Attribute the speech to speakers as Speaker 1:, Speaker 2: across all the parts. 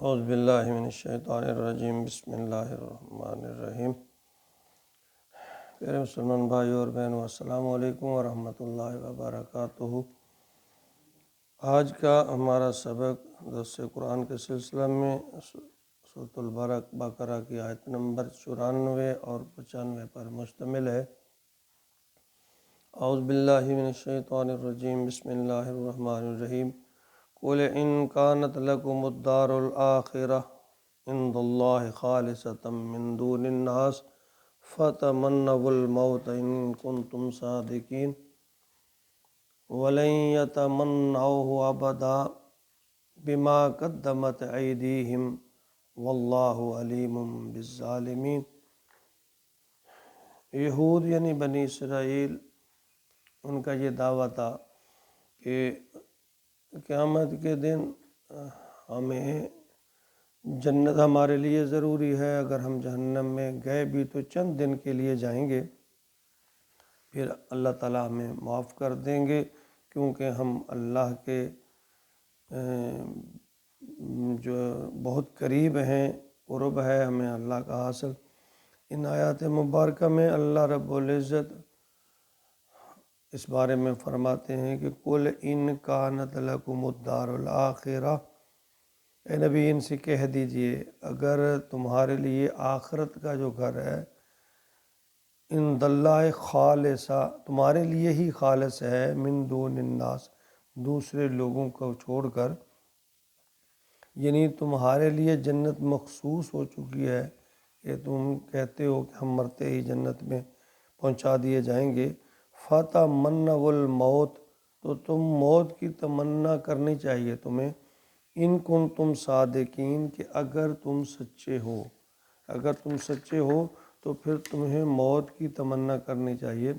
Speaker 1: اعوذ باللہ من الشیطان الرجیم، بسم اللہ الرحمن الرحیم۔ پیارے مسلمان بھائیو اور بہنوں، السلام علیکم ورحمۃ اللہ وبرکاتہ۔ آج کا ہمارا سبق درس قرآن کے سلسلہ میں سورۃ البقرہ کی آیت نمبر 94 اور 95 پر مشتمل ہے۔ اعوذ باللہ من الشیطان الرجیم، بسم اللہ الرحمن الرحیم۔ قُلْ إِنْ كَانَتْ لَكُمُ الدَّارُ الْآخِرَةُ عِنْدَ اللَّهِ خَالِصَةً مِّن دُونِ النَّاسِ فَتَمَنَّوُا الْمَوْتَ إِن كُنتُمْ صَادِقِينَ وَلَن يَتَمَنَّوْهُ أَبَدًا بِمَا قَدَّمَتْ أَيْدِيهِمْ وَاللَّهُ عَلِيمٌ بِالظَّالِمِينَ۔ یہود یعنی بنی اسرائیل، ان کا یہ دعویٰ تھا کہ قیامت کے دن ہمیں جنت ہمارے لیے ضروری ہے، اگر ہم جہنم میں گئے بھی تو چند دن کے لیے جائیں گے، پھر اللہ تعالیٰ ہمیں معاف کر دیں گے، کیونکہ ہم اللہ کے جو بہت قریب ہیں، قرب ہے ہمیں اللہ کا حاصل۔ ان آیات مبارکہ میں اللہ رب العزت اس بارے میں فرماتے ہیں کہ قُلْ إِنْ كَانَتْ لَكُمُ الدَّارُ الْآخِرَةُ، اے نبی ان سے کہہ دیجئے اگر تمہارے لیے آخرت کا جو گھر ہے، عِنْدَ اللَّهِ خالصہ، تمہارے لیے ہی خالص ہے، مِن دون الناس، دوسرے لوگوں کو چھوڑ کر، یعنی تمہارے لیے جنت مخصوص ہو چکی ہے کہ تم کہتے ہو کہ ہم مرتے ہی جنت میں پہنچا دیے جائیں گے۔ فَتَمَنَّوُا الْمَوْتَ، تو تم موت کی تمنا کرنی چاہیے تمہیں، ان کنتم صادقین، کہ اگر تم سچے ہو، اگر تم سچے ہو تو پھر تمہیں موت کی تمنا کرنی چاہیے۔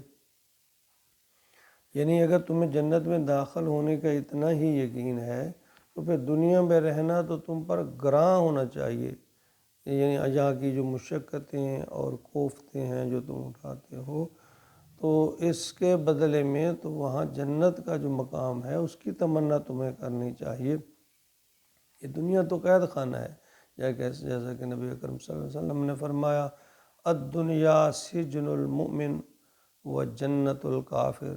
Speaker 1: یعنی اگر تمہیں جنت میں داخل ہونے کا اتنا ہی یقین ہے تو پھر دنیا میں رہنا تو تم پر گراں ہونا چاہیے، یعنی یہاں کی جو مشقتیں اور کوفتیں ہیں جو تم اٹھاتے ہو، تو اس کے بدلے میں تو وہاں جنت کا جو مقام ہے اس کی تمنا تمہیں کرنی چاہیے۔ یہ دنیا تو قید خانہ ہے، جیسا کہ نبی اکرم صلی اللہ علیہ وسلم نے فرمایا، الدنیا سجن المؤمن و جنت الکافر،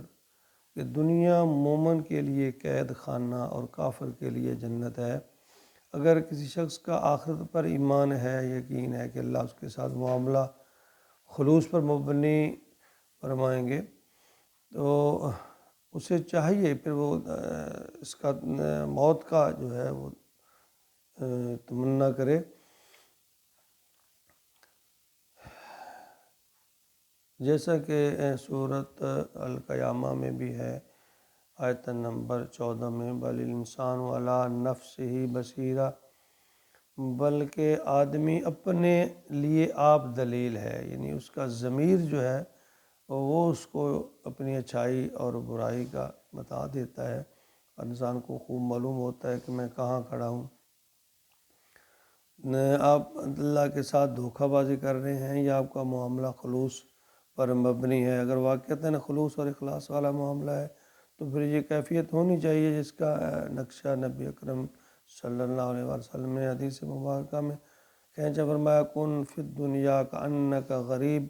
Speaker 1: کہ دنیا مومن کے لیے قید خانہ اور کافر کے لیے جنت ہے۔ اگر کسی شخص کا آخرت پر ایمان ہے، یقین ہے کہ اللہ اس کے ساتھ معاملہ خلوص پر مبنی فرمائیں گے، تو اسے چاہیے پھر وہ اس کا موت کا جو ہے وہ تمنا کرے۔ جیسا کہ سورۃ القیامہ میں بھی ہے، آیت نمبر 14 میں، بل الانسان علی نفسہ بصیرہ، بلکہ آدمی اپنے لیے آپ دلیل ہے، یعنی اس کا ضمیر جو ہے وہ اس کو اپنی اچھائی اور برائی کا بتا دیتا ہے، اور انسان کو خوب معلوم ہوتا ہے کہ میں کہاں کھڑا ہوں۔ آپ اللہ کے ساتھ دھوکہ بازی کر رہے ہیں یا آپ کا معاملہ خلوص پر مبنی ہے؟ اگر واقعتاً خلوص اور اخلاص والا معاملہ ہے تو پھر یہ کیفیت ہونی چاہیے جس کا نقشہ نبی اکرم صلی اللہ علیہ وسلم نے حدیث مبارکہ میں کھینچا فرمایا، کن فی الدنیا کأنک غریب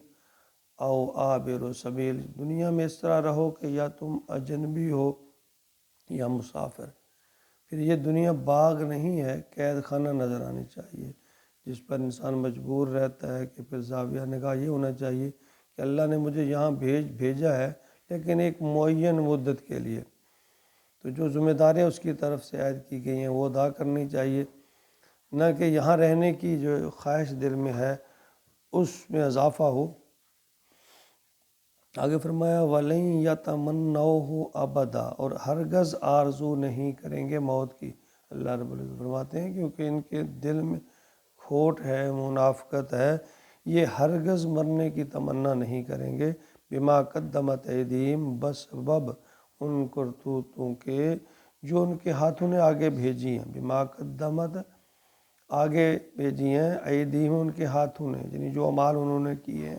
Speaker 1: او عابر سبیل، دنیا میں اس طرح رہو کہ یا تم اجنبی ہو یا مسافر۔ پھر یہ دنیا باغ نہیں ہے، قید خانہ نظر آنی چاہیے، جس پر انسان مجبور رہتا ہے کہ پھر زاویہ نگاہ یہ ہونا چاہیے کہ اللہ نے مجھے یہاں بھیجا ہے لیکن ایک معین مدت کے لیے، تو جو ذمہ داریاں اس کی طرف سے عائد کی گئی ہیں وہ ادا کرنی چاہیے، نہ کہ یہاں رہنے کی جو خواہش دل میں ہے اس میں اضافہ ہو۔ آگے فرمایا، وَلَن يَتَمَنَّوْهُ أَبَدًا، اور ہرگز آرزو نہیں کریں گے موت کی۔ اللہ رب العزت فرماتے ہیں کیونکہ ان کے دل میں کھوٹ ہے، منافقت ہے، یہ ہرگز مرنے کی تمنا نہیں کریں گے، بما قدمت ایدیہم، بسبب ان کرتوتوں کے جو ان کے ہاتھوں نے آگے بھیجی ہیں، بما قدمت آگے بھیجی ہیں، ایدیہم ان کے ہاتھوں نے، یعنی جو اعمال انہوں نے کیے ہیں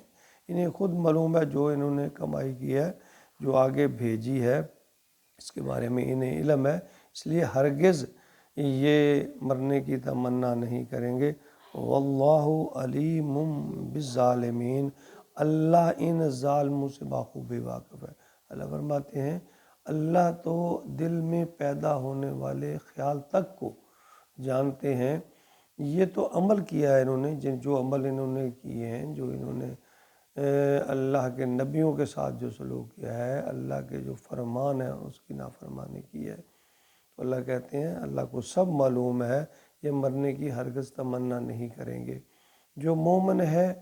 Speaker 1: انہیں خود معلوم ہے، جو انہوں نے کمائی کی ہے، جو آگے بھیجی ہے اس کے بارے میں انہیں علم ہے، اس لیے ہرگز یہ مرنے کی تمنا نہیں کریں گے۔ واللہ علیم بالظالمین، اللہ ان ظالموں سے بخوبی واقف ہے۔ اللہ فرماتے ہیں اللہ تو دل میں پیدا ہونے والے خیال تک کو جانتے ہیں۔ یہ تو عمل کیا ہے انہوں نے، جو عمل انہوں نے کیے ہیں، جو انہوں نے اللہ کے نبیوں کے ساتھ جو سلوک کیا ہے، اللہ کے جو فرمان ہے اس کی نافرمانی کی ہے، تو اللہ کہتے ہیں اللہ کو سب معلوم ہے، یہ مرنے کی ہرگز تمنا نہیں کریں گے۔ جو مومن ہے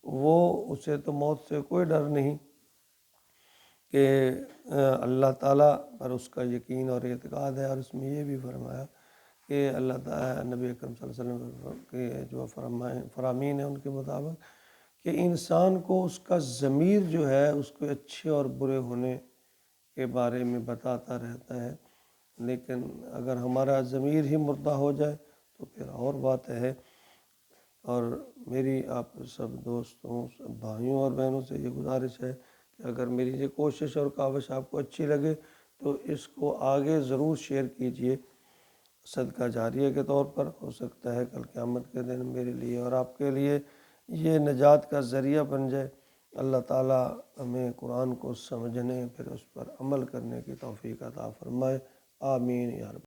Speaker 1: وہ اسے تو موت سے کوئی ڈر نہیں، کہ اللہ تعالیٰ پر اس کا یقین اور اعتقاد ہے، اور اس میں یہ بھی فرمایا کہ اللہ تعالیٰ نبی اکرم صلی اللہ علیہ وسلم کے جو فرامین ہیں ان کے مطابق کہ انسان کو اس کا ضمیر جو ہے اس کو اچھے اور برے ہونے کے بارے میں بتاتا رہتا ہے، لیکن اگر ہمارا ضمیر ہی مردہ ہو جائے تو پھر اور بات ہے۔ اور میری آپ سب دوستوں، سب بھائیوں اور بہنوں سے یہ گزارش ہے کہ اگر میری یہ کوشش اور کاوش آپ کو اچھی لگے تو اس کو آگے ضرور شیئر کیجئے، صدقہ جاریہ کے طور پر، ہو سکتا ہے کل قیامت کے دن میرے لیے اور آپ کے لیے یہ نجات کا ذریعہ بن جائے۔ اللہ تعالیٰ ہمیں قرآن کو سمجھنے، پھر اس پر عمل کرنے کی توفیق عطا فرمائے، آمین یا رب۔